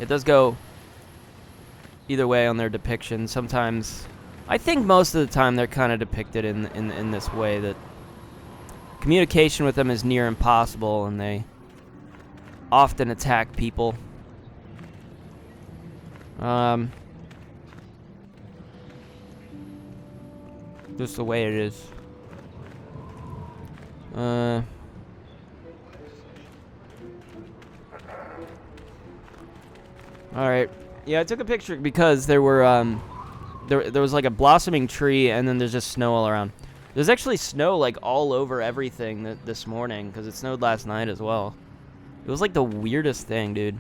It does go either way on their depiction. Sometimes, I think most of the time they're kind of depicted in this way that communication with them is near impossible, and they often attack people. Just the way it is. Alright. Yeah, I took a picture because there were, there was like a blossoming tree, and then there's just snow all around. There's actually snow like all over everything this morning, because it snowed last night as well. It was like the weirdest thing, dude.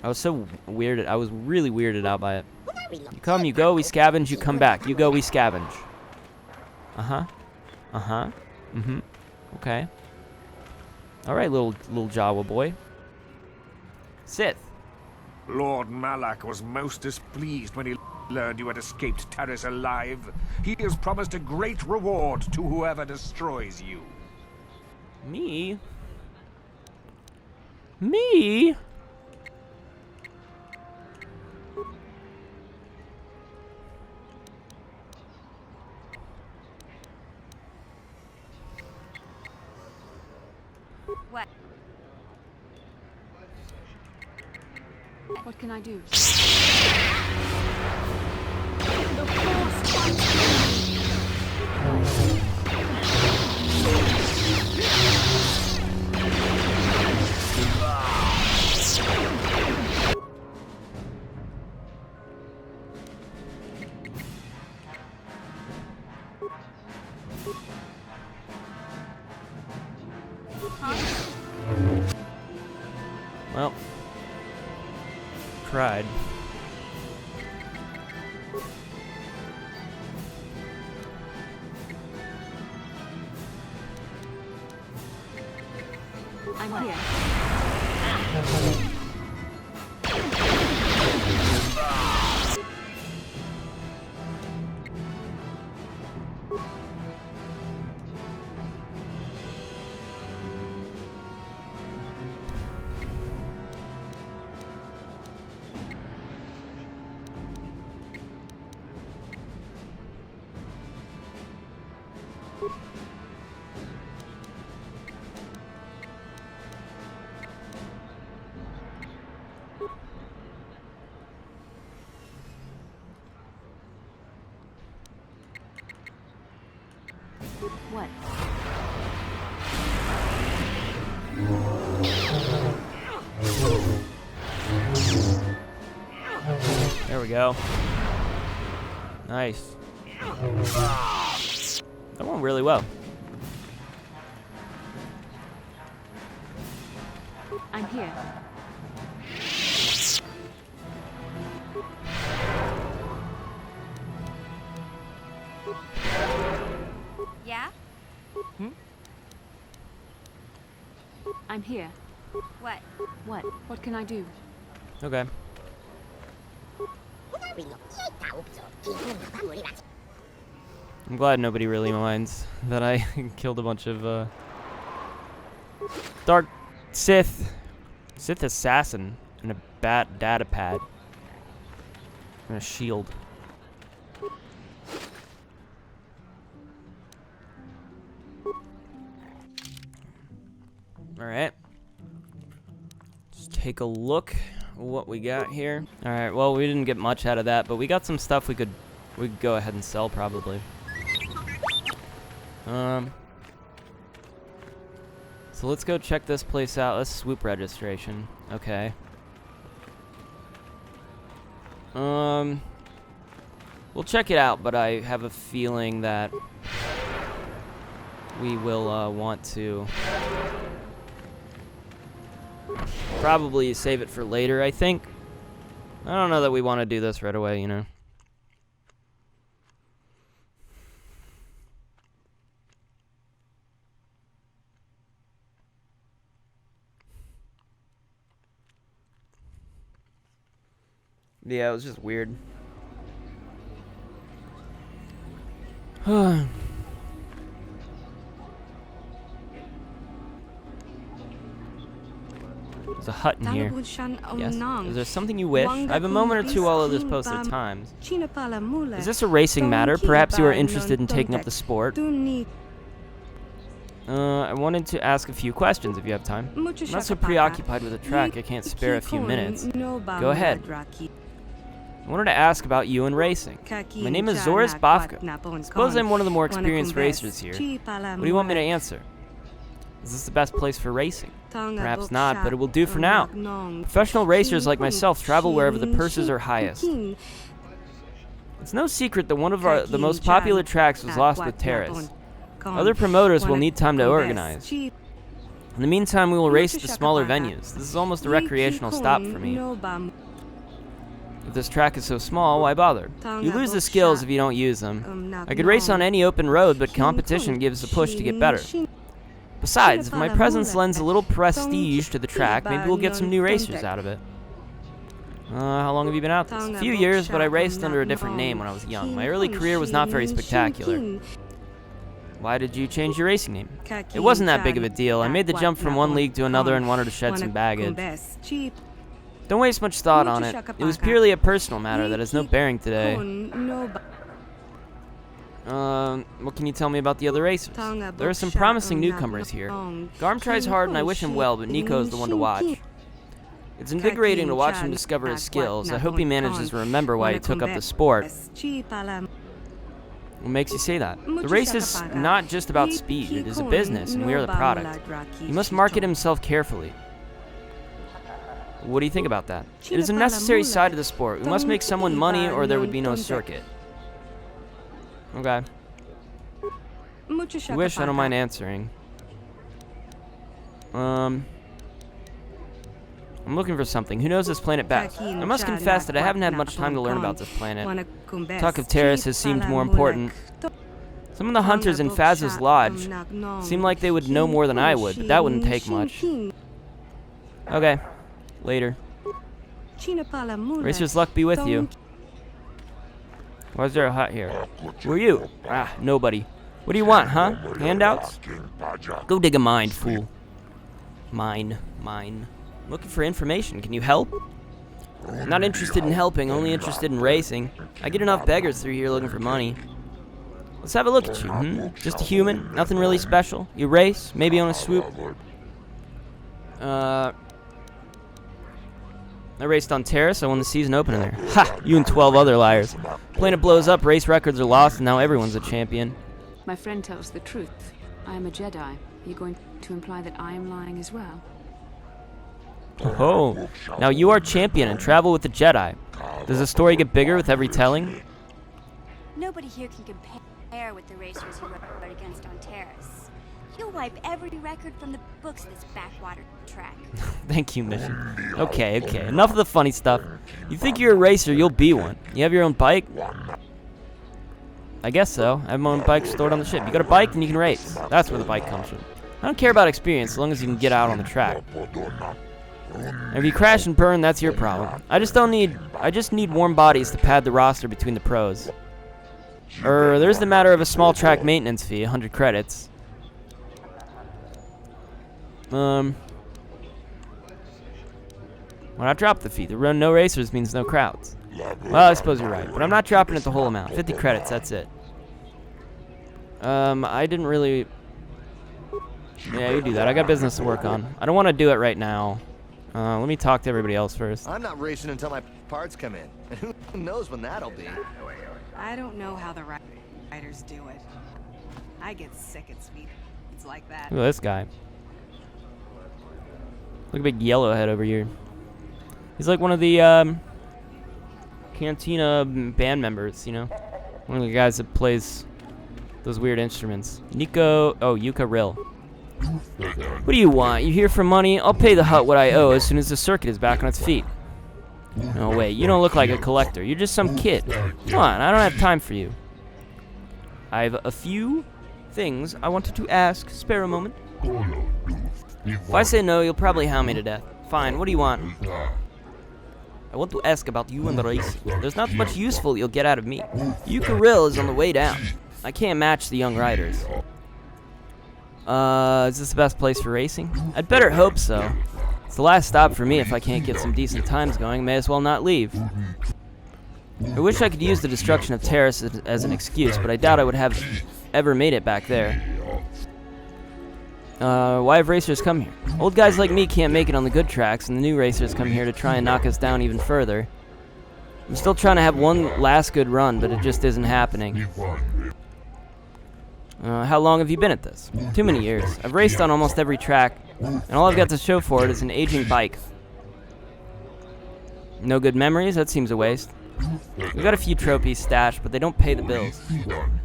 I was so weirded. I was really weirded out by it. You come, you go, we scavenge, you come back. You go, we scavenge. Uh-huh. Uh-huh. Mm-hmm. Okay. Alright, little Jawa boy. Sith. Lord Malak was most displeased when he learned you had escaped Taris alive. He has promised a great reward to whoever destroys you. Me? Me? What? What can I do? The Force fights. Well, tried. I'm here. What? There we go. Nice. That went really well. I'm here. Yeah? I'm here. What? What? What can I do? Okay. I'm glad nobody really minds that I killed a bunch of dark Sith assassin and a bat data pad and a shield. All right. Just take a look at what we got here. All right. Well, we didn't get much out of that, but we got some stuff we could go ahead and sell probably. So let's go check this place out. Let's swoop registration. Okay. We'll check it out, but I have a feeling that we will want to probably save it for later, I think. I don't know that we want to do this right away, you know. Yeah, it was just weird. There's a hut in here. Yes. Is there something you wish? I have a moment or two while others post their times. Is this a racing matter? Perhaps you are interested in taking up the sport. I wanted to ask a few questions if you have time. I'm not so preoccupied with the track I can't spare a few minutes. Go ahead. I wanted to ask about you and racing. My name is Zoris Bafka. Suppose I'm one of the more experienced racers here. What do you want me to answer? Is this the best place for racing? Perhaps not, but it will do for now. Professional racers like myself travel wherever the purses are highest. It's no secret that one of the most popular tracks was lost with Terrace. Other promoters will need time to organize. In the meantime, we will race at the smaller venues. This is almost a recreational stop for me. If this track is so small, why bother? You lose the skills if you don't use them. I could race on any open road, but competition gives a push to get better. Besides, if my presence lends a little prestige to the track, maybe we'll get some new racers out of it. How long have you been out this? A few years, but I raced under a different name when I was young. My early career was not very spectacular. Why did you change your racing name? It wasn't that big of a deal. I made the jump from one league to another and wanted to shed some baggage. Don't waste much thought on it. It was purely a personal matter that has no bearing today. What can you tell me about the other racers? There are some promising newcomers here. Garm tries hard and I wish him well, but Nico is the one to watch. It's invigorating to watch him discover his skills. I hope he manages to remember why he took up the sport. What makes you say that? The race is not just about speed, it is a business, and we are the product. He must market himself carefully. What do you think about that? It is a necessary side of the sport. We must make someone money or there would be no circuit. Okay. You wish, I don't mind answering. I'm looking for something. Who knows this planet best? I must confess that I haven't had much time to learn about this planet. Talk of Terrace has seemed more important. Some of the hunters in Faz's lodge seem like they would know more than I would, but that wouldn't take much. Okay. Later. Racer's luck be with you. Why is there a hut here? Who are you? Ah, nobody. What do you want, huh? Handouts? Go dig a mine, fool. Mine. Looking for information. Can you help? I'm not interested in helping, only interested in racing. I get enough beggars through here looking for money. Let's have a look at you, Just a human? Nothing really special? You race? Maybe on a swoop? I raced on Terrace. I won the season opener there. Ha! You and 12 other liars. Planet blows up, race records are lost, and now everyone's a champion. My friend tells the truth. I am a Jedi. Are you going to imply that I am lying as well? Oh, now you are champion and travel with the Jedi. Does the story get bigger with every telling? Nobody here can compare with the racers you rode against on Terrace. You'll wipe every record from the books this backwater track. Thank you, Mission. Okay. Enough of the funny stuff. You think you're a racer, you'll be one. You have your own bike? I guess so. I have my own bike stored on the ship. You got a bike, then you can race. That's where the bike comes from. I don't care about experience as long as you can get out on the track. If you crash and burn, that's your problem. I just need warm bodies to pad the roster between the pros. There's the matter of a small track maintenance fee, 100 credits. Why not drop the fee? No racers means no crowds. Well, I suppose you're right, but I'm not dropping it the whole amount. 50 credits, that's it. I didn't really... Yeah, you do that. I got business to work on. I don't want to do it right now. Let me talk to everybody else first. I'm not racing until my parts come in. And who knows when that'll be. I don't know how the riders do it. I get sick at speeds like that. Look at this guy. Look at big yellowhead over here. He's like one of the Cantina band members, you know? One of the guys that plays those weird instruments. Nico... Oh, Yuka Rill. What do you want? You here for money? I'll pay the hut what I owe as soon as the circuit is back on its feet. No, wait. You don't look like a collector. You're just some kid. Come on. I don't have time for you. I have a few things I wanted to ask. Spare a moment. If I say no, you'll probably hound me to death. Fine. What do you want? I want to ask about you and the race. There's not much useful you'll get out of me. Yuka Rill is on the way down. I can't match the young riders. Is this the best place for racing? I'd better hope so. It's the last stop for me. If I can't get some decent times going, may as well not leave. I wish I could use the destruction of Terrace as an excuse, but I doubt I would have ever made it back there. Why have racers come here? Old guys like me can't make it on the good tracks, and the new racers come here to try and knock us down even further. I'm still trying to have one last good run, but it just isn't happening. How long have you been at this? Too many years. I've raced on almost every track, and all I've got to show for it is an aging bike. No good memories? That seems a waste. We got a few trophies stashed, but they don't pay the bills.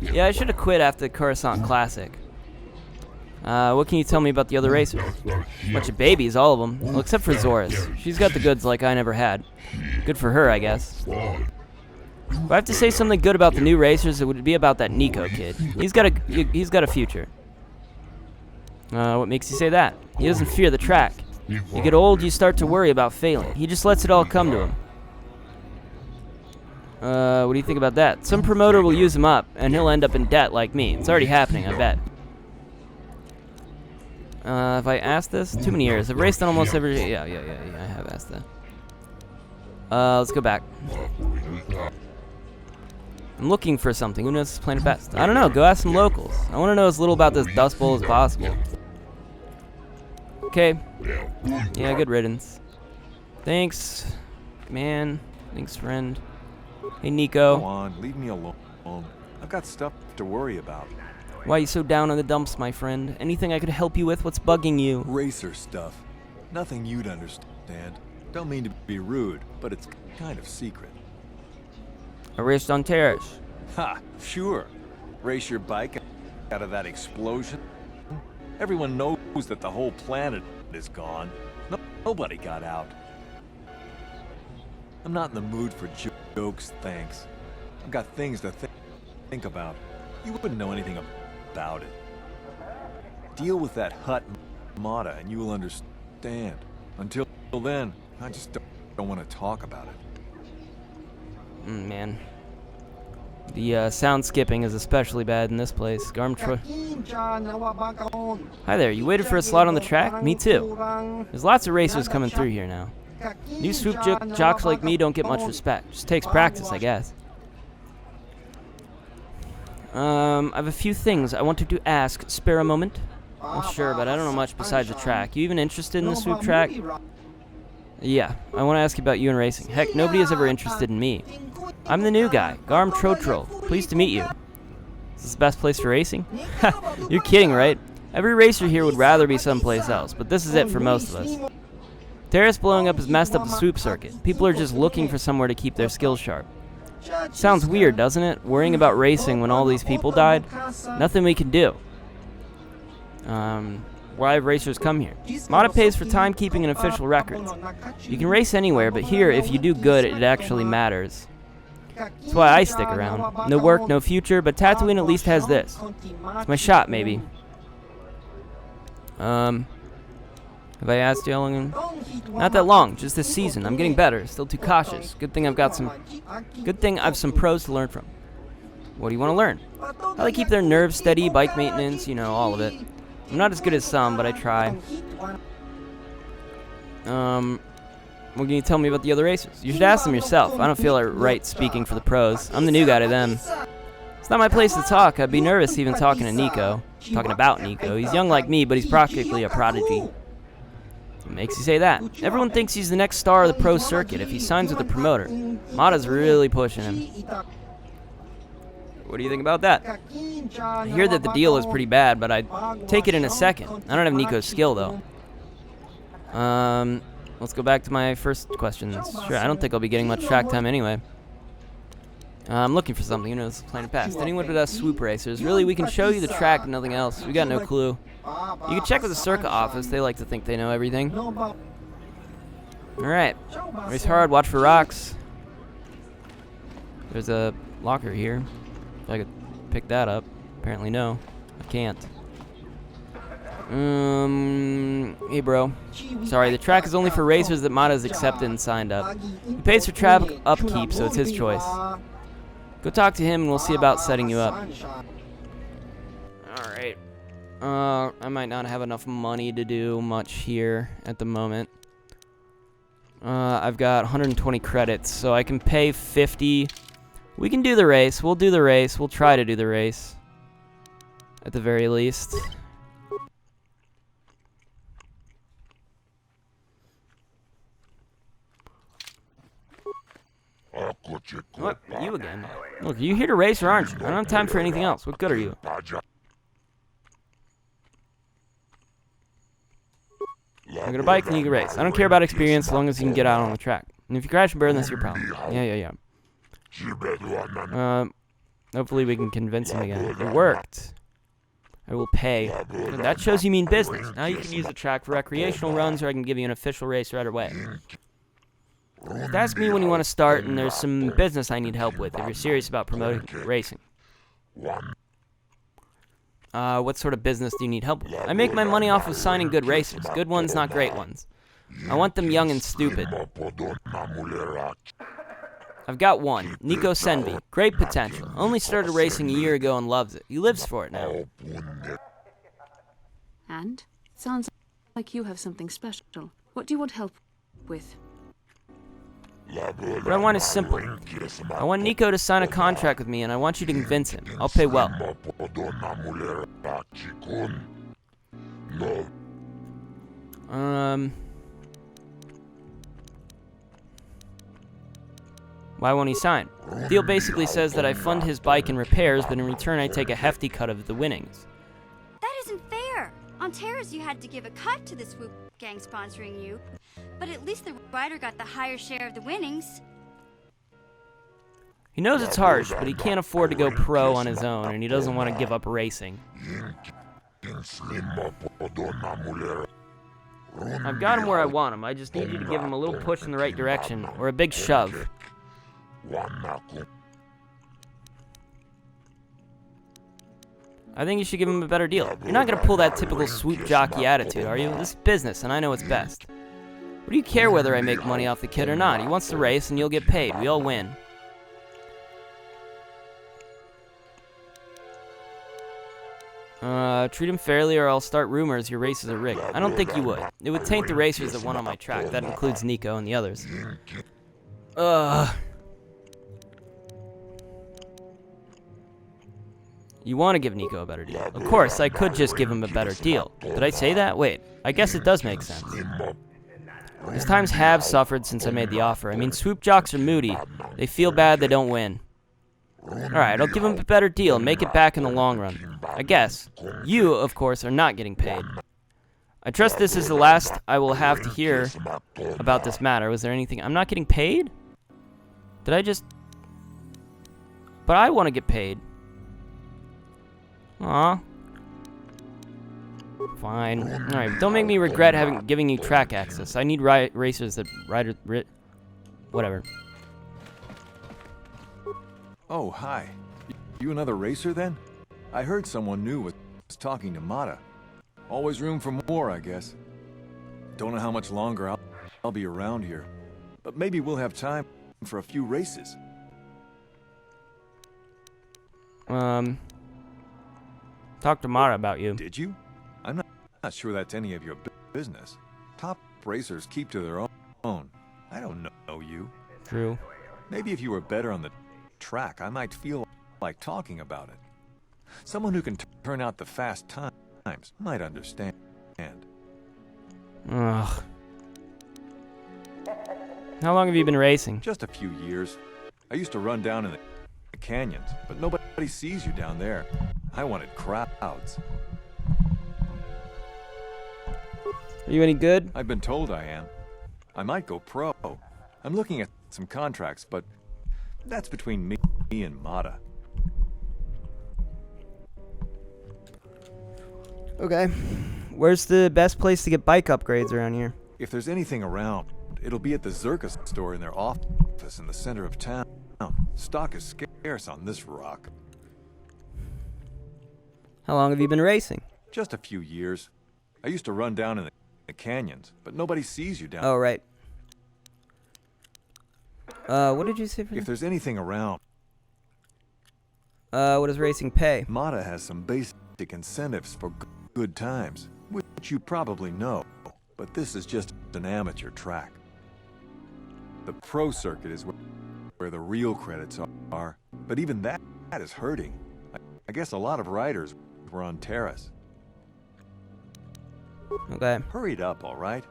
Yeah, I should have quit after the Coruscant Classic. What can you tell me about the other racers? Bunch of babies, all of them. Well, except for Zoris. She's got the goods like I never had. Good for her, I guess. If I have to say something good about the new racers, it would be about that Nico kid. He's got a future. What makes you say that? He doesn't fear the track. You get old, you start to worry about failing. He just lets it all come to him. What do you think about that? Some promoter will use him up, and he'll end up in debt like me. It's already happening, I bet. Have I asked this? Too many years. I've raced on almost every... Yeah, I have asked that. Let's go back. I'm looking for something. Who knows this planet best? I don't know. Go ask some locals. I want to know as little about this Dust Bowl as possible. Okay. Yeah, good riddance. Thanks, man. Thanks, friend. Hey, Nico. Go on, leave me alone. I've got stuff to worry about. Why are you so down on the dumps, my friend? Anything I could help you with? What's bugging you? Racer stuff. Nothing you'd understand. Don't mean to be rude, but it's kind of secret. I raced on Terrace. Ha! Sure. Race your bike out of that explosion. Everyone knows that the whole planet is gone. Nobody got out. I'm not in the mood for jokes, thanks. I've got things to think about. You wouldn't know anything about it. Deal with that Hut Mata and you will understand. Until then, I just don't want to talk about it. Man. The sound skipping is especially bad in this place. Hi there, you waited for a slot on the track? Me too. There's lots of racers coming through here now. New swoop jocks like me don't get much respect. Just takes practice, I guess. I have a few things I wanted to ask. Spare a moment? Well, sure, but I don't know much besides the track. You even interested in the swoop track? Yeah, I want to ask you about you and racing. Heck, nobody is ever interested in me. I'm the new guy, Garm Trotrol. Pleased to meet you. Is this the best place for racing? You're kidding, right? Every racer here would rather be someplace else, but this is it for most of us. Terrace blowing up has messed up the swoop circuit. People are just looking for somewhere to keep their skills sharp. Sounds weird, doesn't it? Worrying about racing when all these people died? Nothing we can do. Why have racers come here? Mata pays for timekeeping and official records. You can race anywhere, but here, if you do good, it actually matters. That's why I stick around. No work, no future, but Tatooine at least has this. It's my shot, maybe. Have I asked you how long? Not that long, just this season. I'm getting better, still too cautious. Good thing I've some pros to learn from. What do you want to learn? How they keep their nerves steady, bike maintenance, you know, all of it. I'm not as good as some, but I try. What can you tell me about the other racers? You should ask them yourself. I don't feel right speaking for the pros. I'm the new guy to them. It's not my place to talk. I'd be nervous even talking to Nico. Talking about Nico. He's young like me, but he's practically a prodigy. What makes you say that? Everyone thinks he's the next star of the pro circuit if he signs with the promoter. Mata's really pushing him. What do you think about that? I hear that the deal is pretty bad, but I'd take it in a second. I don't have Nico's skill, though. Let's go back to my first questions. Sure, I don't think I'll be getting much track time anyway. I'm looking for something, you know, this is planet past. Anyone but us swoop racers. Really, we can show you the track and nothing else. We got no clue. You can check with the circuit office. They like to think they know everything. Alright. Race hard, watch for rocks. There's a locker here. If I could pick that up. Apparently no. I can't. Hey bro. Sorry, the track is only for racers that Mata has accepted and signed up. He pays for track upkeep, so it's his choice. Go talk to him and we'll see about setting you up. Alright. I might not have enough money to do much here at the moment. I've got 120 credits, so I can pay 50. We can do the race. We'll do the race. We'll try to do the race. At the very least. What? You again? Look, are you here to race or aren't you? I don't have time for anything else. What good are you? I'm gonna bike and you can race. I don't care about experience as long as you can get out on the track. And if you crash and burn, that's your problem. Yeah. Hopefully we can convince him again. It worked. I will pay. That shows you mean business. Now you can use the track for recreational runs, or I can give you an official race right away. Ask me when you want to start, and there's some business I need help with if you're serious about promoting racing. What sort of business do you need help with? I make my money off of signing good racers. Good ones, not great ones. I want them young and stupid. I've got one, Nico Senvi. Great potential. Only started racing a year ago and loves it. He lives for it now. And? Sounds like you have something special. What do you want help with? What I want is simple. I want Nico to sign a contract with me, and I want you to convince him. I'll pay well. Why won't he sign? The deal basically says that I fund his bike and repairs, but in return I take a hefty cut of the winnings. That isn't fair. On Terrace, you had to give a cut to the Swoop gang sponsoring you, but at least the rider got the higher share of the winnings. He knows it's harsh, but he can't afford to go pro on his own, and he doesn't want to give up racing. I've got him where I want him. I just need you to give him a little push in the right direction, or a big shove. I think you should give him a better deal. You're not going to pull that typical swoop jockey attitude, are you? This is business, and I know what's best. What do you care whether I make money off the kid or not? He wants to race, and you'll get paid. We all win. Treat him fairly or I'll start rumors your races are rigged. I don't think you would. It would taint the racers that won on my track. That includes Nico and the others. You want to give Nico a better deal. Of course, I could just give him a better deal. Did I say that? Wait, I guess it does make sense. His times have suffered since I made the offer. I mean, swoop jocks are moody. They feel bad they don't win. Alright, I'll give him a better deal and make it back in the long run. I guess. You, of course, are not getting paid. I trust this is the last I will have to hear about this matter. Was there anything... I'm not getting paid? Did I just... But I want to get paid. Aw. Fine. Alright, don't make me regret giving you track access. I need racers that whatever. Oh, hi. You another racer, then? I heard someone new was talking to Mata. Always room for more, I guess. Don't know how much longer I'll be around here. But maybe we'll have time for a few races. Talk to Mara about you. Did you? I'm not sure that's any of your business. Top racers keep to their own. I don't know you. True. Maybe if you were better on the track, I might feel like talking about it. Someone who can turn out the fast times might understand. Ugh. How long have you been racing? Just a few years. I used to run down in the canyons, but nobody sees you down there. I wanted crowds. Are you any good? I've been told I am. I might go pro. I'm looking at some contracts, but that's between me and Mata. Okay. Where's the best place to get bike upgrades around here? If there's anything around, it'll be at the Zircus store in their office in the center of town. Stock is scarce on this rock. How long have you been racing? Just a few years. I used to run down in the canyons, but nobody sees you down. Oh, right. What did you say for If there's anything around, what does racing pay? Mata has some basic incentives for good times, which you probably know, but this is just an amateur track. The pro circuit is where the real credits are. But even that is hurting. I guess a lot of riders were on Terrace. Okay. Hurry it up, all right?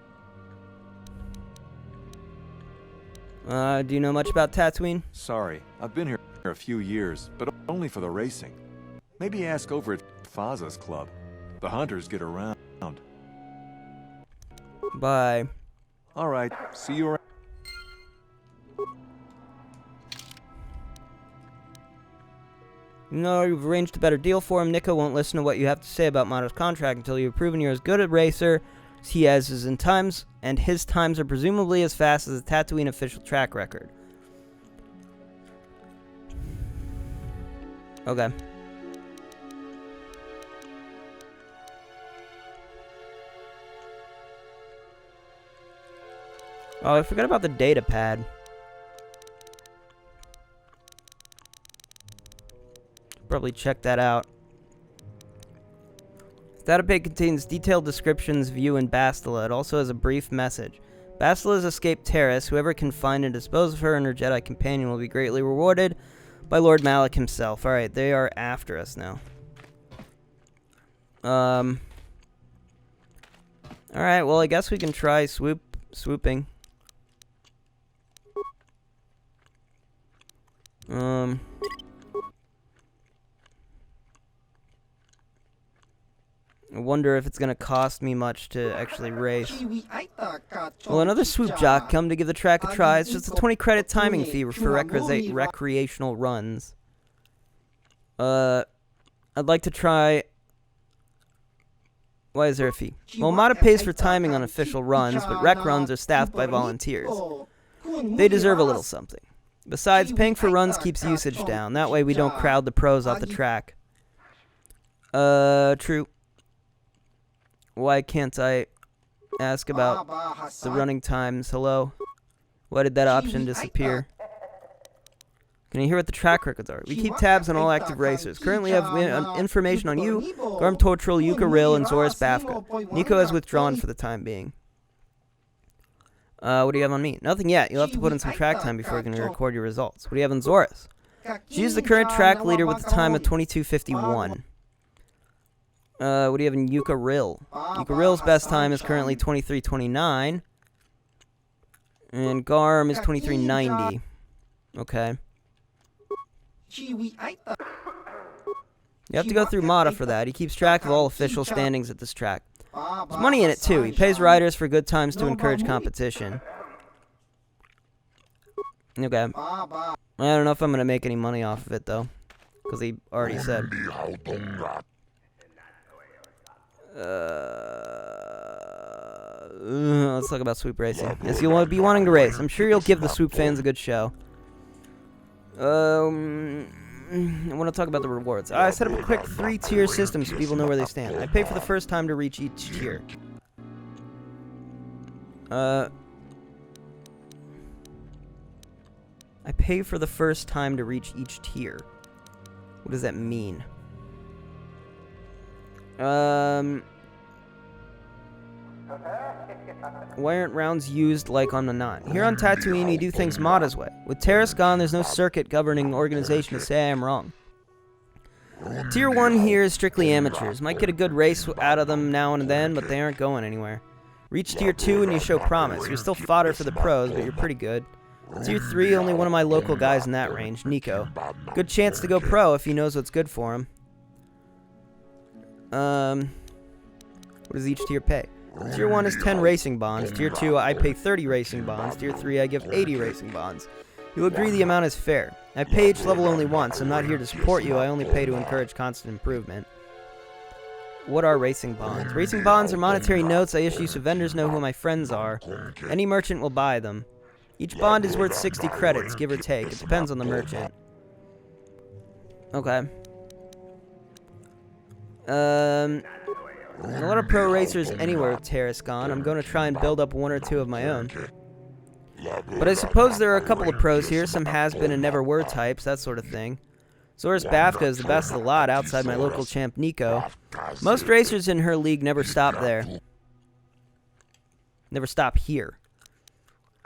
Do you know much about Tatooine? Sorry, I've been here a few years, but only for the racing. Maybe ask over at Faza's club. The hunters get around. Bye. All right, see you around. No, you've arranged a better deal for him. Nico won't listen to what you have to say about Mato's contract until you've proven you're as good a racer as he is in times, and his times are presumably as fast as the Tatooine official track record. Okay. Oh, I forgot about the data pad. Probably check that out. Data pad contains detailed descriptions of you and Bastila. It also has a brief message. Bastila has escaped Terrace. Whoever can find and dispose of her and her Jedi companion will be greatly rewarded by Lord Malak himself. Alright, they are after us now. Alright, well, I guess we can try swooping. I wonder if it's going to cost me much to actually race. Well, another swoop jock come to give the track a try. It's just a 20 credit timing fee for recreational runs. I'd like to try... Why is there a fee? Well, Mata pays for timing on official runs, but rec runs are staffed by volunteers. They deserve a little something. Besides, paying for runs keeps usage down. That way we don't crowd the pros off the track. True. Why can't I ask about the running times? Hello? Why did that option disappear? Can you hear what the track records are? We keep tabs on all active racers. Currently I have information on you, Garm Tortril, Yuka Rill, and Zoris Bafka. Nico has withdrawn for the time being. What do you have on me? Nothing yet. You'll have to put in some track time before you can record your results. What do you have on Zoris? She's the current track leader with the time of 22:51. What do you have in Yuka Rill? Yuka Rill's best time is currently 23:29. And Garm is 23:90. Okay. You have to go through Mata for that. He keeps track of all official standings at this track. There's money in it, too. He pays riders for good times to encourage competition. Okay. I don't know if I'm going to make any money off of it, though. Because he already said. Let's talk about swoop racing. Yes, you'll be wanting to race. I'm sure you'll give the swoop fans a good show. I want to talk about the rewards. I set up a quick 3-tier system so people know where they stand. I pay for the first time to reach each tier. I pay for the first time to reach each tier. What does that mean? Why aren't rounds used like on the Nine? Here on Tatooine, we do things Mata's way. With Terrace gone, there's no circuit governing organization to say I am wrong. Tier 1 here is strictly amateurs. Might get a good race out of them now and then, but they aren't going anywhere. Reach Tier 2 and you show promise. You're still fodder for the pros, but you're pretty good. Tier 3, only one of my local guys in that range, Nico. Good chance to go pro if he knows what's good for him. What does each tier pay? Tier 1 is 10 racing bonds. Tier 2, I pay 30 racing bonds. Tier 3, I give 80 racing bonds. You'll agree the amount is fair. I pay each level only once. I'm not here to support you. I only pay to encourage constant improvement. What are racing bonds? Racing bonds are monetary notes I issue so vendors know who my friends are. Any merchant will buy them. Each bond is worth 60 credits, give or take. It depends on the merchant. Okay. A lot of pro racers anywhere with Terrace gone. I'm going to try and build up one or two of my own. But I suppose there are a couple of pros here, some has-been and never-were types, that sort of thing. Zoris Bafka is the best of the lot outside my local champ Nico. Most racers in her league never stop there. Never stop here.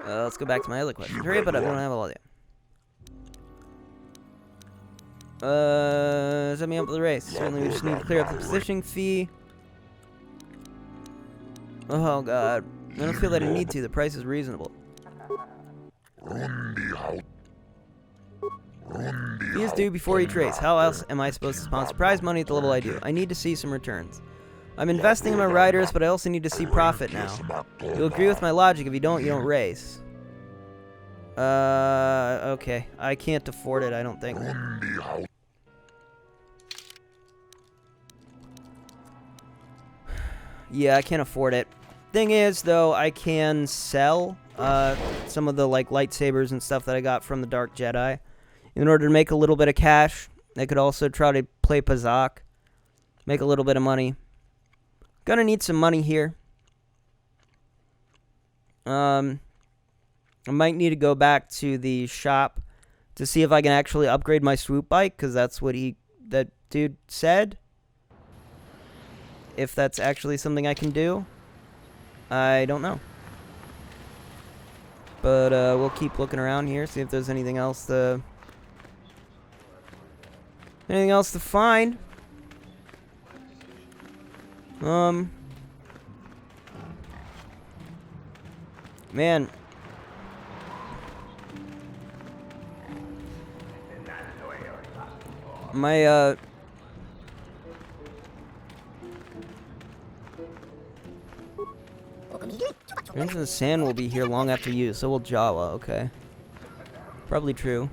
Let's go back to my other question. Hurry up, but I don't have all of you. Set me up for the race. Certainly, we just need to clear up the positioning fee. Oh god, I don't feel that I need to. The price is reasonable. Fee is due before each race. How else am I supposed to sponsor prize money at the level I do? I need to see some returns. I'm investing in my riders, but I also need to see profit now. You'll agree with my logic. If you don't race. Okay. I can't afford it, I don't think. Yeah, I can't afford it. Thing is, though, I can sell some of the like lightsabers and stuff that I got from the Dark Jedi in order to make a little bit of cash. I could also try to play Pazak, make a little bit of money. Gonna need some money here. I might need to go back to the shop to see if I can actually upgrade my swoop bike, because that's what that dude said. If that's actually something I can do, I don't know. But we'll keep looking around here, see if there's anything else to find. Man. My Rings in the Sand will be here long after you, so will Jawa, okay. Probably true.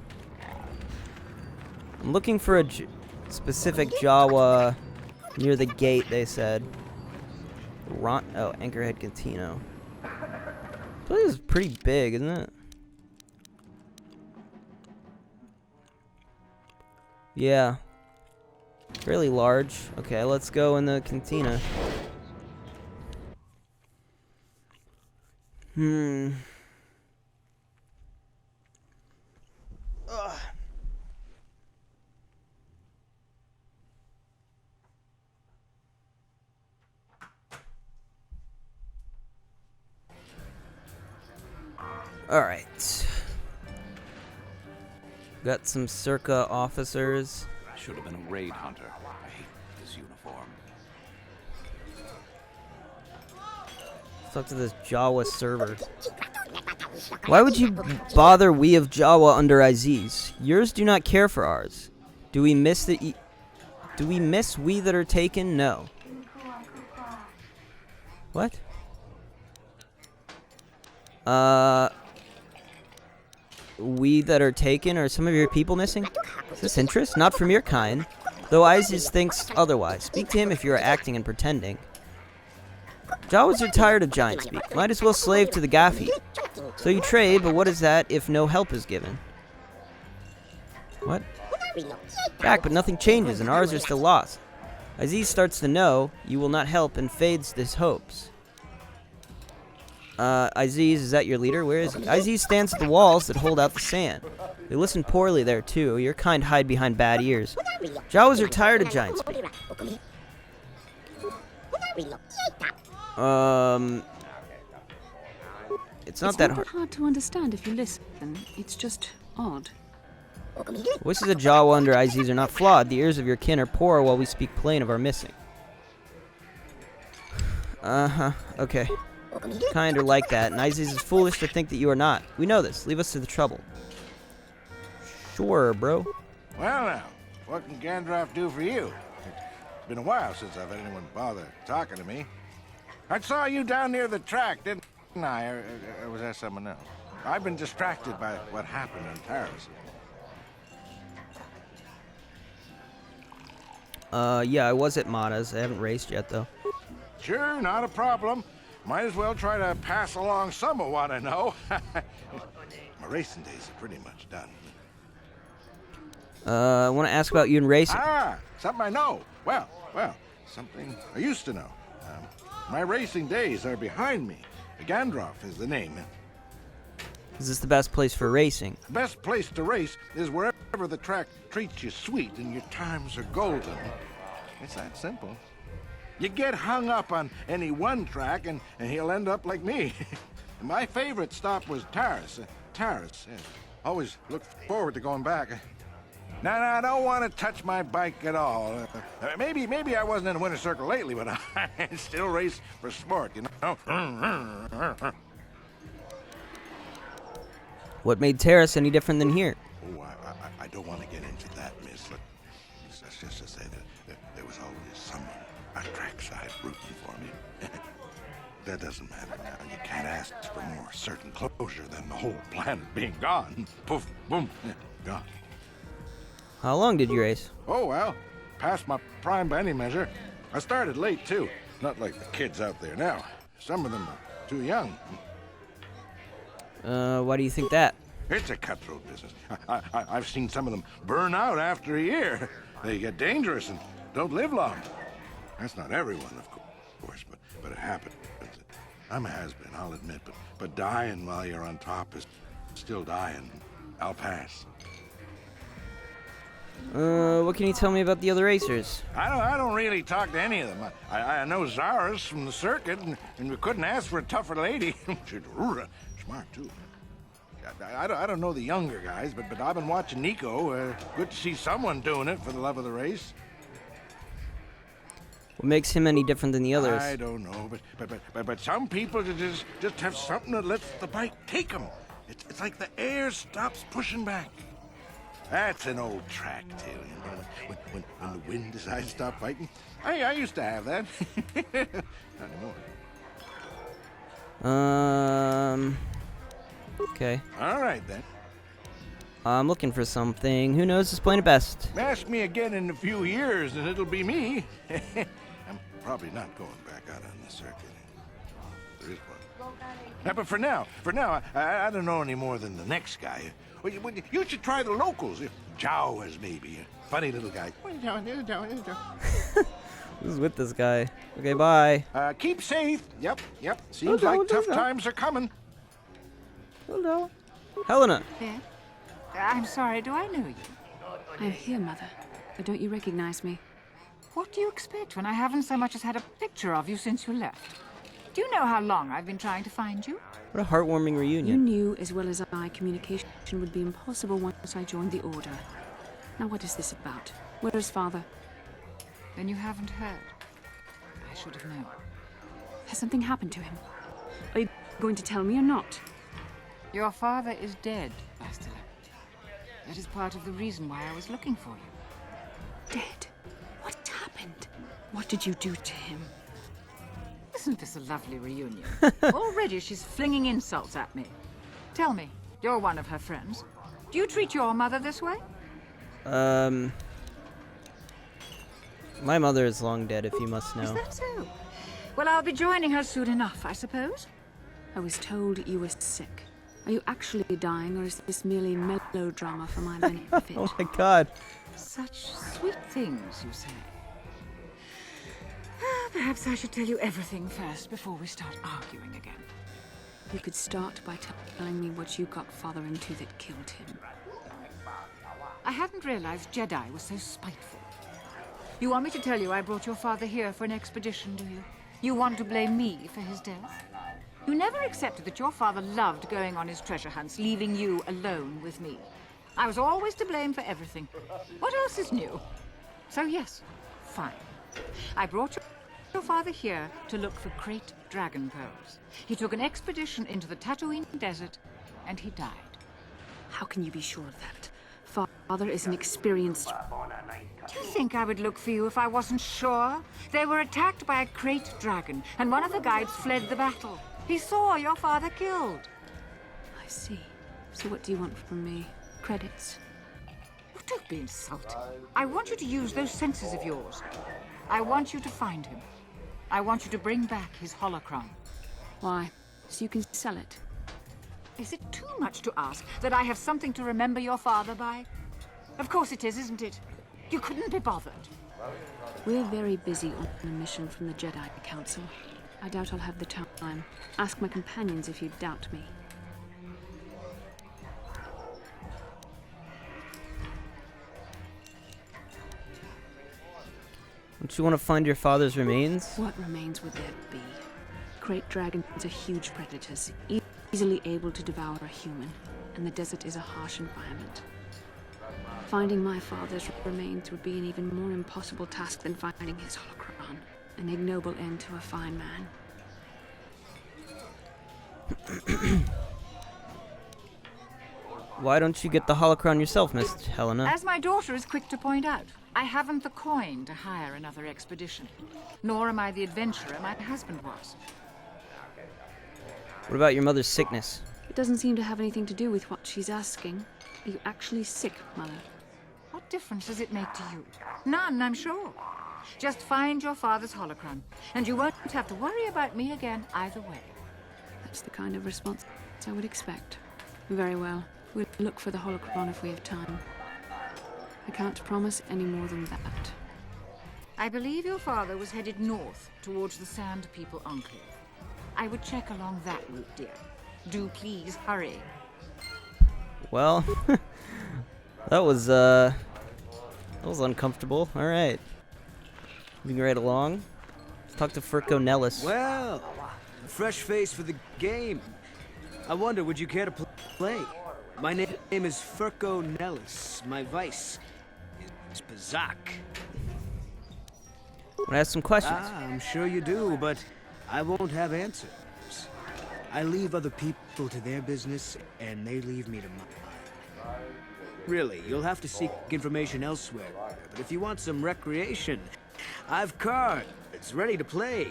I'm looking for a specific Jawa near the gate, they said. Oh, Anchorhead Cantino. This place is pretty big, isn't it? Yeah. Fairly large. Okay, let's go in the cantina. Ugh. All right. Got some Circa officers. I should have been a raid hunter. I hate this uniform. Let's talk to this Jawa server. Why would you bother we of Jawa under Aziz? Yours do not care for ours. Do we miss we that are taken? No. What? We that are taken? Are some of your people missing? Is this interest? Not from your kind. Though Aziz thinks otherwise. Speak to him if you are acting and pretending. Jawas are tired of giant speak. Might as well slave to the Gaffi. So you trade, but what is that if no help is given? What? Back, but nothing changes, and ours are still lost. Aziz starts to know you will not help and fades his hopes. Aziz, is that your leader? Where is he? Aziz stands at the walls that hold out the sand. They listen poorly there, too. Your kind hide behind bad ears. Jawas are tired of giant speak. It's not that hard. It's not hard to understand if you listen. It's just odd. Voices of Jawa under Aziz are not flawed. The ears of your kin are poor while we speak plain of our missing. Okay. Kind are like that, and Aziz is foolish to think that you are not. We know this. Leave us to the trouble. Sure, bro. Well now, what can Gandalf do for you? It's been a while since I've had anyone bother talking to me. I saw you down near the track, didn't I? Or was that someone else? I've been distracted by what happened in Paris. Yeah, I was at Mata's. I haven't raced yet, though. Sure, not a problem. Might as well try to pass along some of what I know. My racing days are pretty much done. I want to ask about you in racing. Ah, something I know. Well, something I used to know. My racing days are behind me. Gandalf is the name. Is this the best place for racing? The best place to race is wherever the track treats you sweet and your times are golden. It's that simple. You get hung up on any one track and he'll end up like me. My favorite stop was Taris. Taris, yes. Always look forward to going back. No, I don't want to touch my bike at all. Maybe I wasn't in a winner's circle lately, but I still race for sport, you know? What made Terrace any different than here? Oh, I don't want to get into that, miss. Let's just say that there was always someone on trackside rooting for me. That doesn't matter now. You can't ask for more certain closure than the whole planet being gone. Poof, boom, gone. How long did you race? Oh, well, past my prime by any measure. I started late, too. Not like the kids out there now. Some of them are too young. Why do you think that? It's a cutthroat business. I've seen some of them burn out after a year. They get dangerous and don't live long. That's not everyone, of course, but it happens. I'm a has-been, I'll admit, but dying while you're on top is still dying. I'll pass. What can you tell me about the other racers? I don't really talk to any of them. I know Zara's from the circuit, and we couldn't ask for a tougher lady. She's smart, too. I don't know the younger guys, but I've been watching Nico. Good to see someone doing it for the love of the race. What makes him any different than the others? I don't know, but some people just have something that lets the bike take them. It's like the air stops pushing back. That's an old track tale, you know, when the wind decides to stop fighting. I used to have that. Not anymore. Okay. All right, then. I'm looking for something. Who knows who's playing it best? Ask me again in a few years, and it'll be me. I'm probably not going back out on the circuit. There is one. But for now, I don't know any more than the next guy. Well, you should try the locals. Chow is maybe a funny little guy. Who's with this guy? Okay, bye. Keep safe. Yep. Seems like tough times are coming. Hello. Helena. Yeah? I'm sorry, do I know you? I'm here, Mother. But don't you recognize me? What do you expect when I haven't so much as had a picture of you since you left? Do you know how long I've been trying to find you? What a heartwarming You reunion. knew as well as I communication would be impossible once I joined the Order. Now what is this about? Where is Father? Then you haven't heard. I should have known. Has something happened to him? Are you going to tell me or not? Your father is dead, Bastila. That is part of the reason why I was looking for you. Dead? What happened? What did you do to him? Isn't this a lovely reunion? Already she's flinging insults at me. Tell me, you're one of her friends. Do you treat your mother this way? My mother is long dead, if you must know. Is that so? Well, I'll be joining her soon enough, I suppose. I was told you were sick. Are you actually dying, or is this merely melodrama for my benefit? Oh my god. Such sweet things, you say. Perhaps I should tell you everything first before we start arguing again. You could start by telling me what you got Father into that killed him. I hadn't realized Jedi was so spiteful. You want me to tell you I brought your father here for an expedition, do you? You want to blame me for his death? You never accepted that your father loved going on his treasure hunts, leaving you alone with me. I was always to blame for everything. What else is new? So yes, fine. I brought your father here to look for great dragon pearls. He took an expedition into the Tatooine desert, and he died. How can you be sure of that? Father is an experienced... Do you think I would look for you if I wasn't sure? They were attacked by a great dragon, and one of the guides fled the battle. He saw your father killed. I see. So what do you want from me? Credits? Oh, don't be insulting. I want you to use those senses of yours. I want you to find him. I want you to bring back his holocron. Why? So you can sell it? Is it too much to ask that I have something to remember your father by? Of course it is, isn't it? You couldn't be bothered. We're very busy on a mission from the Jedi Council. I doubt I'll have the time. Ask my companions if you doubt me. Don't you want to find your father's remains? What remains would there be? Crate dragons are huge predators, easily able to devour a human, and the desert is a harsh environment. Finding my father's remains would be an even more impossible task than finding his holocron, an ignoble end to a fine man. Why don't you get the holocron yourself, Miss Helena? As my daughter is quick to point out, I haven't the coin to hire another expedition. Nor am I the adventurer my husband was. What about your mother's sickness? It doesn't seem to have anything to do with what she's asking. Are you actually sick, Mother? What difference does it make to you? None, I'm sure. Just find your father's holocron, and you won't have to worry about me again either way. That's the kind of response I would expect. Very well. We'll look for the holocron if we have time. I can't promise any more than that. I believe your father was headed north towards the Sand People Enclave. I would check along that route, dear. Do please hurry. Well, that was uncomfortable. All right. Moving right along. Let's talk to Ferco Nellis. Well, a fresh face for the game. I wonder, would you care to play? My name is Ferco Nellis. My vice is Bazak. Want to ask some questions? I'm sure you do, but I won't have answers. I leave other people to their business, and they leave me to mine. Really, you'll have to seek information elsewhere. But if you want some recreation, I've cards ready to play.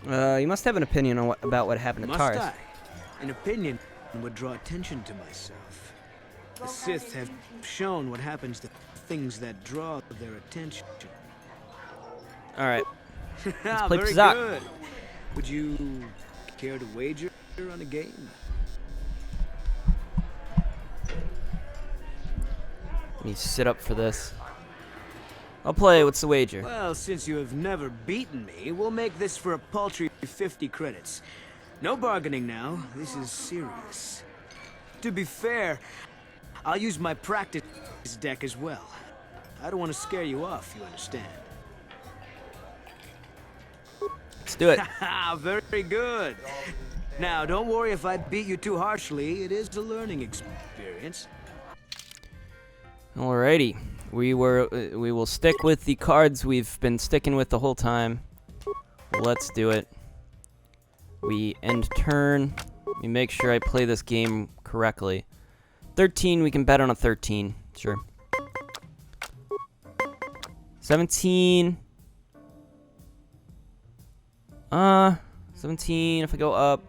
You must have an opinion on about what happened to Must Taurus. I? An opinion would draw attention to myself. The Sith have shown what happens to things that draw their attention. All right. Let's play Very Bazak. good. Would you care to wager on a game? Let me sit up for this. I'll play. What's the wager? Well, since you have never beaten me, we'll make this for a paltry 50 credits. No bargaining now. This is serious. To be fair, I'll use my practice deck as well. I don't want to scare you off, you understand? Let's do it. Very good. Now, don't worry if I beat you too harshly. It is a learning experience. Alrighty. We will stick with the cards we've been sticking with the whole time. Let's do it. We end turn. We make sure I play this game correctly. 13, we can bet on a 13. Sure. 17. 17, if I go up.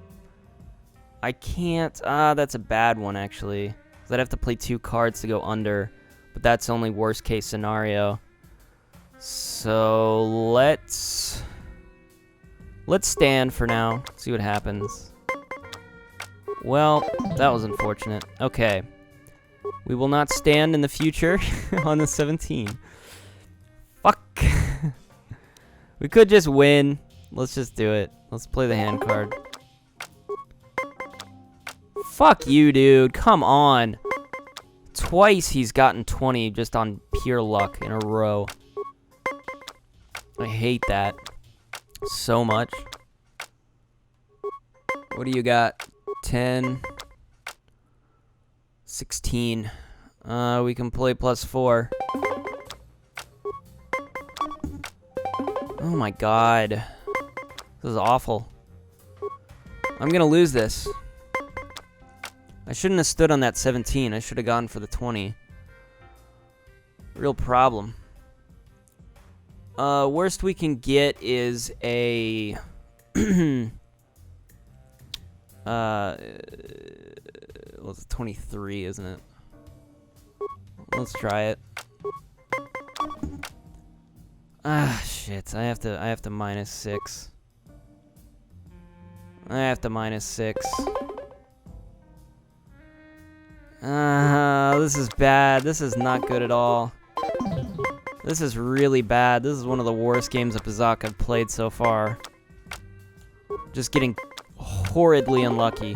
I can't. That's a bad one, actually. 'Cause I'd have to play 2 cards to go under. But that's only worst case scenario. So let's stand for now. See what happens. Well, that was unfortunate. Okay. We will not stand in the future on the 17. Fuck. We could just win. Let's just do it. Let's play the hand card. Fuck you, dude. Come on. Twice he's gotten 20 just on pure luck in a row. I hate that so much. What do you got? 10. 16. We can play +4. Oh my god. This is awful. I'm gonna lose this. I shouldn't have stood on that 17. I should have gone for the 20. Real problem. Worst we can get is a... well, it's 23, isn't it? Let's try it. Ah, shit. I have to -6. I have to -6. This is bad. This is not good at all. This is really bad. This is one of the worst games of Bazak I've played so far. Just getting horridly unlucky.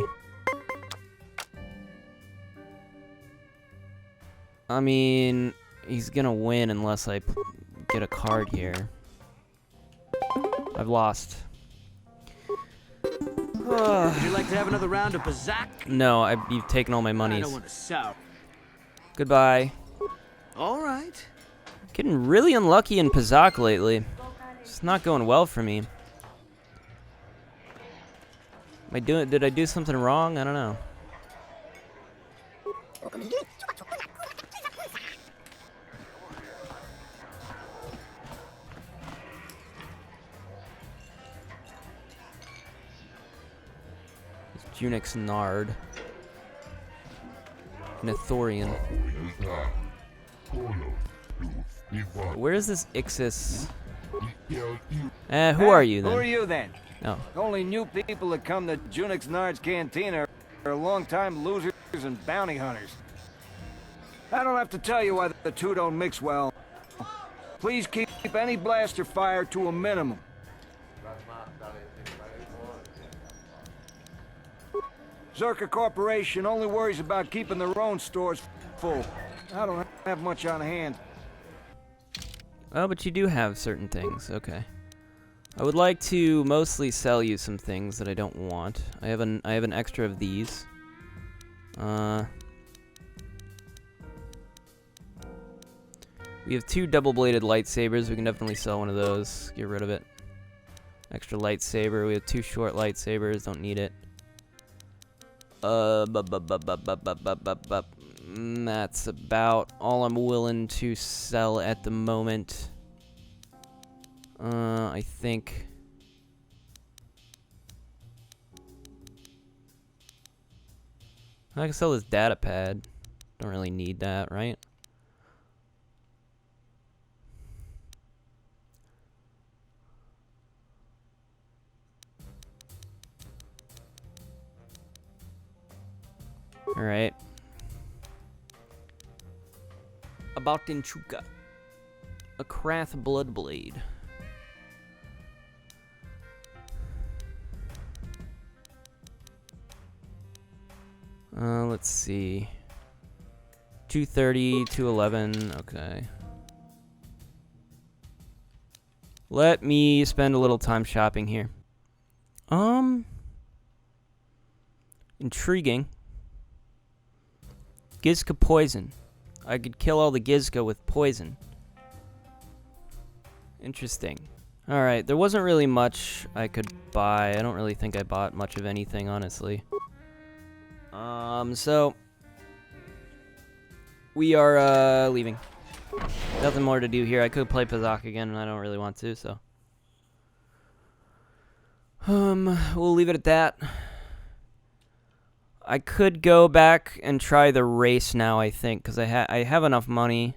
I mean, he's gonna win unless I get a card here. I've lost. Would you like to have another round of Bazak? No, you've taken all my I monies. don't want to sour. Goodbye. All right. Getting really unlucky in Pazak lately. It's not going well for me. Did I do something wrong? I don't know. Junix Nard. An Ithorian. Where is this Ixis? Who are you then? Who are you then? Oh. Only new people that come to Junix Nard's cantina are long-time losers and bounty hunters. I don't have to tell you why the two don't mix well. Please keep any blaster fire to a minimum. Zerka Corporation only worries about keeping their own stores full. I don't have much on hand. Oh, but you do have certain things. Okay. I would like to mostly sell you some things that I don't want. I have an extra of these. We have 2 double-bladed lightsabers. We can definitely sell one of those. Get rid of it. Extra lightsaber. We have 2 short lightsabers. Don't need it. That's about all I'm willing to sell at the moment. I think. I can sell this data pad. Don't really need that, right? Alright. About Tinchuka. A Krath Bloodblade. Let's see. 230, 211, okay. Let me spend a little time shopping here. Intriguing. Gizka poison. I could kill all the Gizka with poison. Interesting. Alright, there wasn't really much I could buy. I don't really think I bought much of anything, honestly. So we are leaving. Nothing more to do here. I could play Pazak again, and I don't really want to, so we'll leave it at that. I could go back and try the race now, I think, because I have enough money,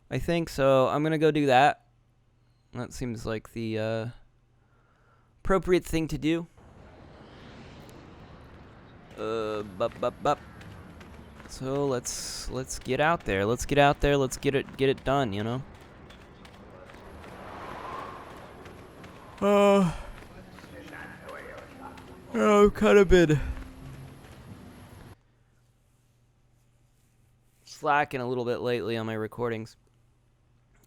I think, so I'm gonna go do that. That seems like the appropriate thing to do. So let's get out there. Let's get out there. Let's get it done, you know. I've kind of been slacking a little bit lately on my recordings.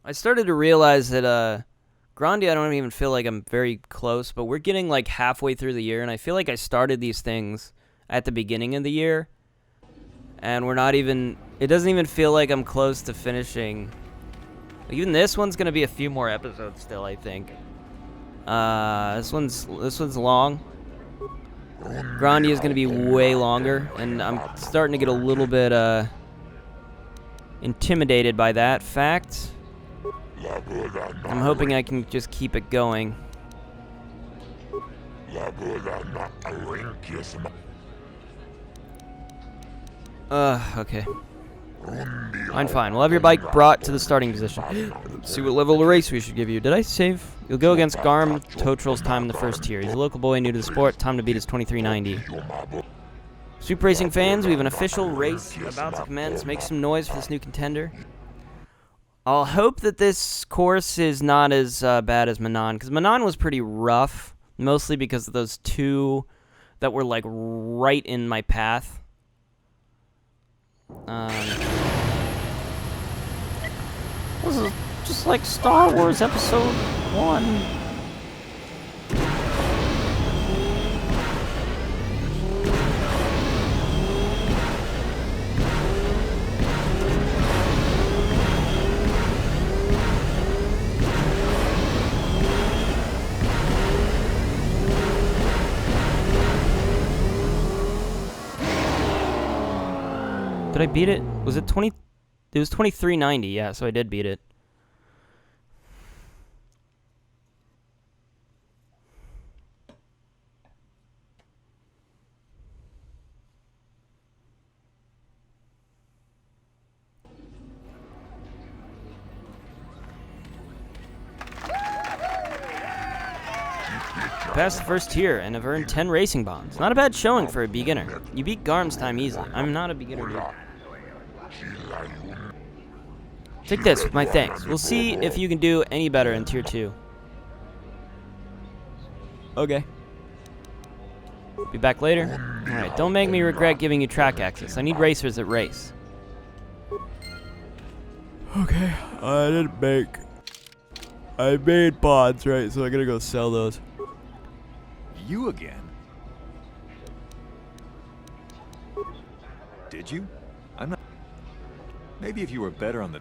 I started to realize that Grandi, I don't even feel like I'm very close, but we're getting like halfway through the year, and I feel like I started these things at the beginning of the year, and we're not even, it doesn't even feel like I'm close to finishing. Even this one's gonna be a few more episodes still, I think. This one's long. Grandi is gonna be way longer, and I'm starting to get a little bit intimidated by that fact. I'm hoping I can just keep it going. Okay. Fine. We'll have your bike brought to the starting position. Let's see what level of race we should give you. Did I save? You'll go against Garm Totral's time in the first tier. He's a local boy new to the sport. Time to beat is 2390. Swoop Racing fans, we have an official race about to commence. Make some noise for this new contender. I'll hope that this course is not as bad as Manon, because Manon was pretty rough, mostly because of those 2 that were like right in my path. This is just like Star Wars Episode 1. Did I beat it? Was it 20? It was 2390. Yeah, so I did beat it. Passed the first tier and have earned 10 racing bonds. Not a bad showing for a beginner. You beat Garm's time easily. I'm not a beginner, dude. Take this with my thanks. We'll see if you can do any better in tier 2. Okay. Be back later. Alright, don't make me regret giving you track access. I need racers that race. Okay, I made bonds, right? So I gotta go sell those. You again? Did you? I'm not... Maybe if you were better on the...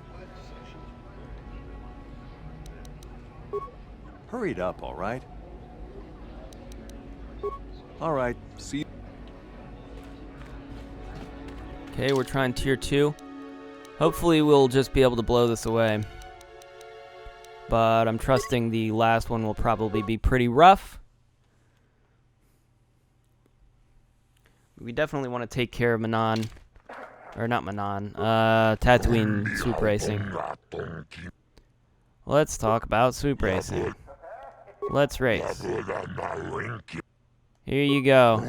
Hurry it up, alright? Alright, see you. Okay, we're trying tier 2. Hopefully we'll just be able to blow this away. But I'm trusting the last one will probably be pretty rough. We definitely want to take care of Manon. Or not Manon. Tatooine swoop racing. Let's talk about swoop racing. Let's race. Here you go.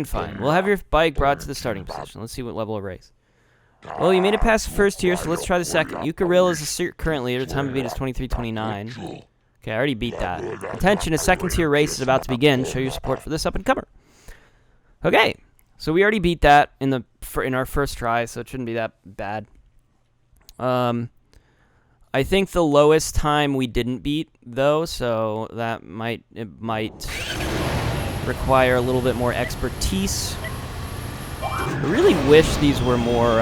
Fine. We'll have your bike brought to the starting position. Let's see what level of race. Well, you made it past the first tier, so let's try the second. Yukaril is the current leader. The time to beat is 23:29. Okay, I already beat that. Attention, a second tier race is about to begin. Show your support for this up-and-comer. Okay, so we already beat that in our first try, so it shouldn't be that bad. I think the lowest time we didn't beat, though, so that might require a little bit more expertise. I really wish these were more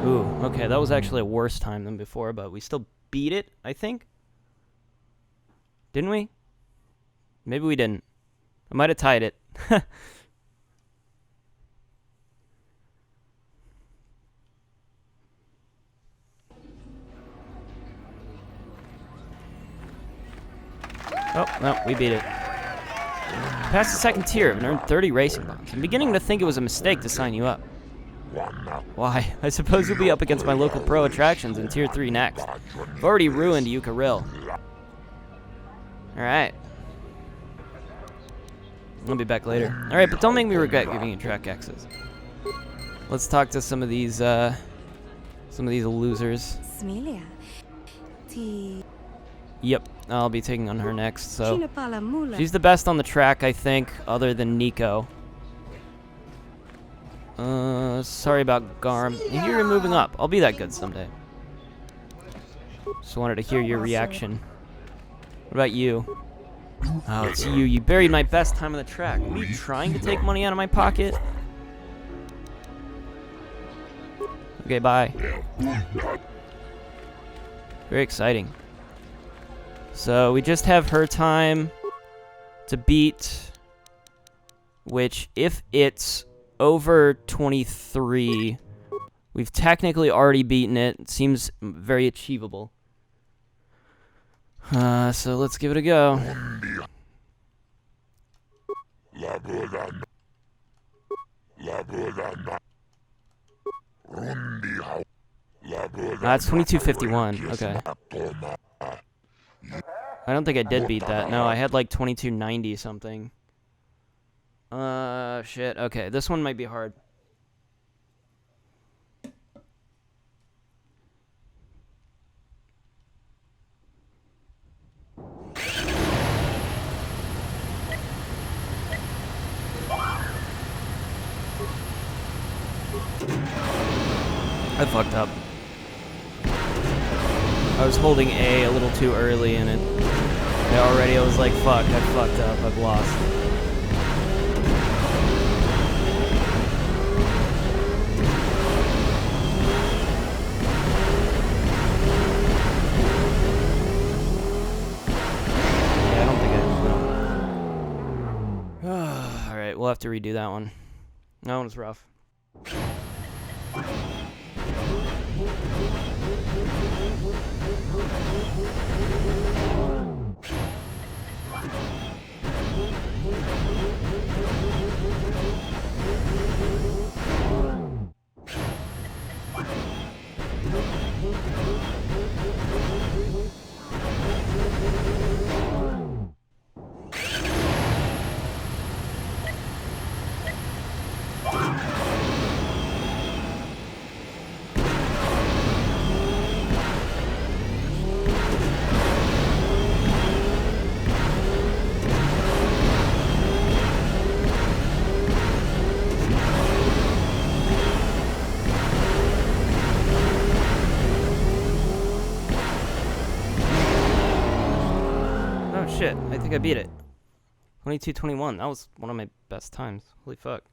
Ooh, okay, that was actually a worse time than before, but we still beat it, I think. Didn't we? Maybe we didn't. I might have tied it. Oh, no, we beat it. Passed the second tier and earned 30 racing bonds. I'm beginning to think it was a mistake to sign you up. Why? I suppose you'll be up against my local pro attractions in tier 3 next. I've already ruined Yukaril. Alright. I'll be back later. Alright, but don't make me regret giving you track access. Let's talk to some of these losers. Smelia. Yep, I'll be taking on her next, so... She's the best on the track, I think, other than Nico. Sorry about Garm. You're moving up. I'll be that good someday. Just wanted to hear your reaction. What about you? Oh, it's you. You buried my best time on the track. Are you trying to take money out of my pocket? Okay, bye. Very exciting. So, we just have her time to beat, which, if it's over 23, we've technically already beaten it. It seems very achievable. So let's give it a go. That's 22:51. Okay. I don't think I did beat that. No, I had like 22:90 something. Shit. Okay, this one might be hard. I fucked up. I was holding A a little too early and it Yeah, already I was like, fuck, I fucked up, I've lost. Yeah, I don't think I will. Alright, we'll have to redo that one. That one was rough. Shit, I think I beat it. 22:21. That was one of my best times. Holy fuck.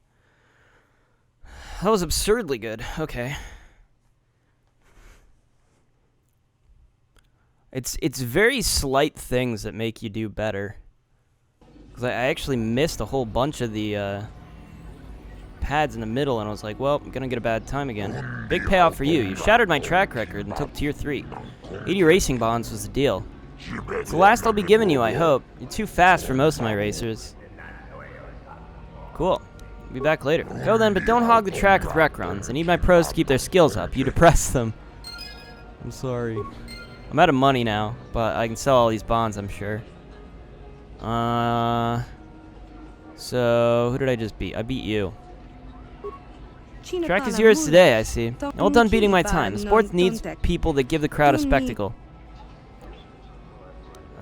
That was absurdly good. Okay. It's very slight things that make you do better. Because I actually missed a whole bunch of the pads in the middle, and I was like, well, I'm gonna get a bad time again. Big payoff for you. You shattered my track record and took tier 3. 80 racing bonds was the deal. It's the last I'll be giving you, I hope. You're too fast for most of my racers. Cool. I'll be back later. Go then, but don't hog the track with rec runs. I need my pros to keep their skills up. You depress them. I'm sorry. I'm out of money now, but I can sell all these bonds, I'm sure. So, who did I just beat? I beat you. Track is yours today, I see. All done beating my time. The sport needs people that give the crowd a spectacle.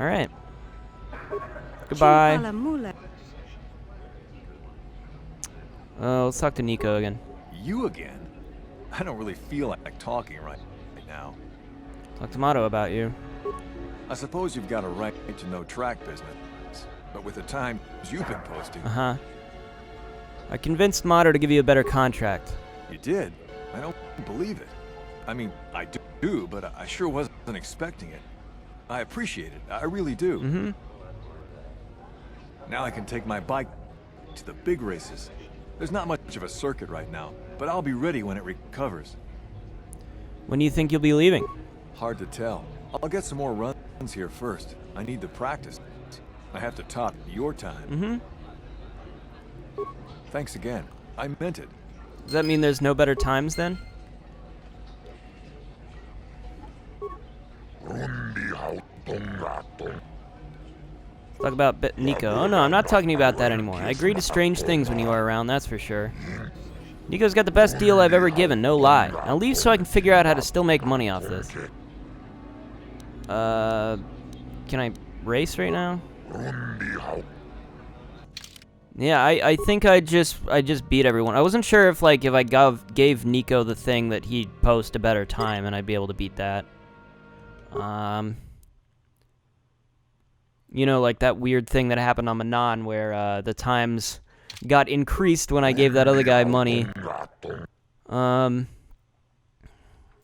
Alright. Goodbye. Let's talk to Nico again. You again? I don't really feel like talking right now. Talk to Mato about you. I suppose you've got a right to know track business, but with the times you've been posting... Uh-huh. I convinced Mato to give you a better contract. You did? I don't believe it. I mean, I do, but I sure wasn't expecting it. I appreciate it. I really do. Mm-hmm. Now I can take my bike to the big races. There's not much of a circuit right now, but I'll be ready when it recovers. When do you think you'll be leaving? Hard to tell. I'll get some more runs here first. I need the practice. I have to top your time. Mm-hmm. Thanks again. I meant it. Does that mean there's no better times then? Talk about Nico. Oh no, I'm not talking about that anymore. I agree to strange things when you are around, that's for sure. Nico's got the best deal I've ever given, no lie. I'll leave so I can figure out how to still make money off this. Can I race right now? Yeah, I think I just beat everyone. I wasn't sure if like if I gave Nico the thing that he'd post a better time and I'd be able to beat that. You know, like that weird thing that happened on Manon where the times got increased when I gave that other guy money. I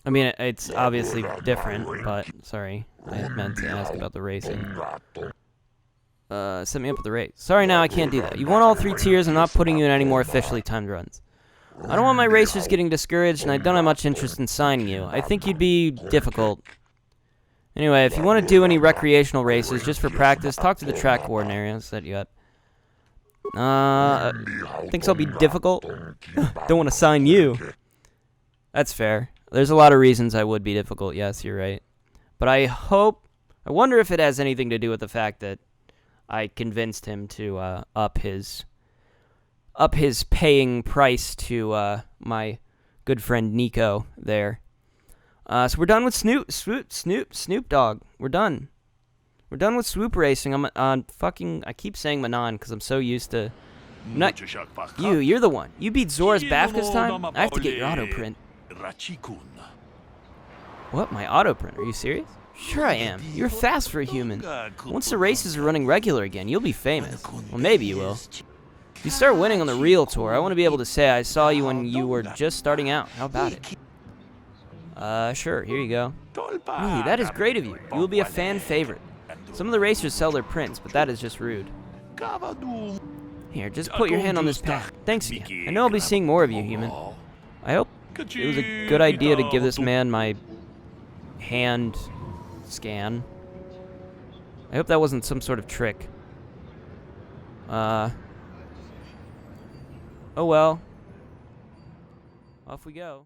mean, it's obviously different, but sorry, I meant to ask about the racing. Set me up with the race. Sorry, now I can't do that. You won all 3 tiers. I'm not putting you in any more officially timed runs. I don't want my racers getting discouraged, and I don't have much interest in signing you. I think you'd be difficult. Anyway, if you want to do any recreational races just for practice, talk to the track coordinator. I'll set you up. Thinks I'll be difficult? Don't want to sign you. That's fair. There's a lot of reasons I would be difficult. Yes, you're right. But I wonder if it has anything to do with the fact that I convinced him to up his paying price to my good friend Nico there. So we're done with Snoop Dogg. We're done. We're done with swoop racing. I'm on fucking. I keep saying Manon because I'm so used to. You're the one. You beat Zora's bath this time. I have to get your auto print. What? My auto print? Are you serious? Sure I am. You're fast for a human. Once the races are running regular again, you'll be famous. Well, maybe you will. If you start winning on the real tour, I want to be able to say I saw you when you were just starting out. How about it? Sure, here you go. Really, that is great of you. You will be a fan favorite. Some of the racers sell their prints, but that is just rude. Here, just put your hand on this pad. Thanks again. I know I'll be seeing more of you, human. I hope it was a good idea to give this man my hand scan. I hope that wasn't some sort of trick. Oh well. Off we go.